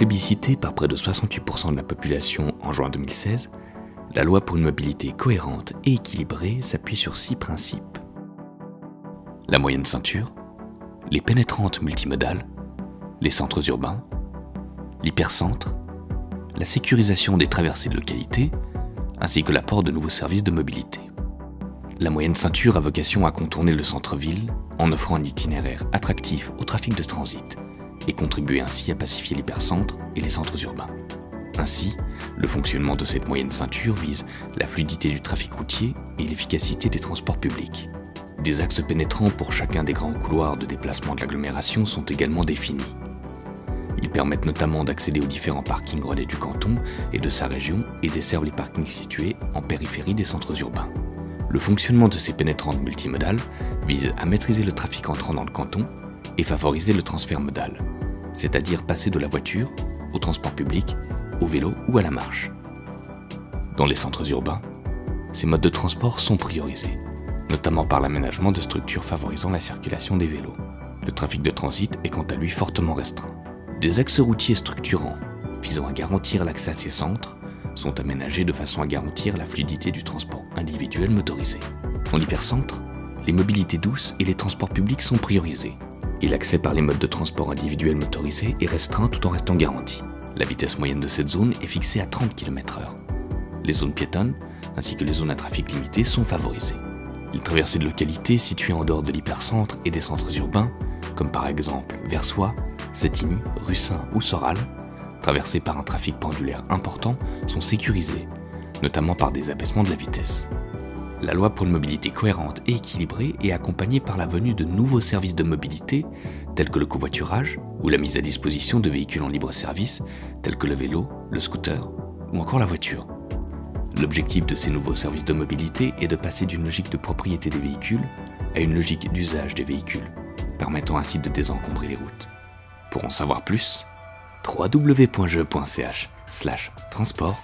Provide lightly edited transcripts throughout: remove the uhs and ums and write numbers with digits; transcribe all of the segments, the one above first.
plébiscitée par près de 68% de la population en juin 2016, la loi pour une mobilité cohérente et équilibrée s'appuie sur 6 principes. La moyenne ceinture, les pénétrantes multimodales, les centres urbains, l'hypercentre, la sécurisation des traversées de localité, ainsi que l'apport de nouveaux services de mobilité. La moyenne ceinture a vocation à contourner le centre-ville en offrant un itinéraire attractif au trafic de transit et contribuer ainsi à pacifier l'hypercentre et les centres urbains. Ainsi, le fonctionnement de cette moyenne ceinture vise la fluidité du trafic routier et l'efficacité des transports publics. Des axes pénétrants pour chacun des grands couloirs de déplacement de l'agglomération sont également définis. Ils permettent notamment d'accéder aux différents parkings relais du canton et de sa région et desservent les parkings situés en périphérie des centres urbains. Le fonctionnement de ces pénétrantes multimodales vise à maîtriser le trafic entrant dans le canton et favoriser le transfert modal, c'est-à-dire passer de la voiture au transport public, au vélo ou à la marche. Dans les centres urbains, ces modes de transport sont priorisés, notamment par l'aménagement de structures favorisant la circulation des vélos. Le trafic de transit est quant à lui fortement restreint. Des axes routiers structurants visant à garantir l'accès à ces centres sont aménagés de façon à garantir la fluidité du transport individuel motorisé. En hypercentre, les mobilités douces et les transports publics sont priorisés, et l'accès par les modes de transport individuels motorisés est restreint tout en restant garanti. La vitesse moyenne de cette zone est fixée à 30 km/h. Les zones piétonnes, ainsi que les zones à trafic limité, sont favorisées. Les traversées de localités situées en dehors de l'hypercentre et des centres urbains, comme par exemple Versoix, Sétigny, Russin ou Soral, traversées par un trafic pendulaire important, sont sécurisées, notamment par des abaissements de la vitesse. La loi pour une mobilité cohérente et équilibrée est accompagnée par la venue de nouveaux services de mobilité, tels que le covoiturage ou la mise à disposition de véhicules en libre service, tels que le vélo, le scooter ou encore la voiture. L'objectif de ces nouveaux services de mobilité est de passer d'une logique de propriété des véhicules à une logique d'usage des véhicules, permettant ainsi de désencombrer les routes. Pour en savoir plus, www.jeu.ch/transport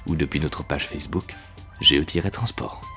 ou depuis notre page Facebook GE-Transport.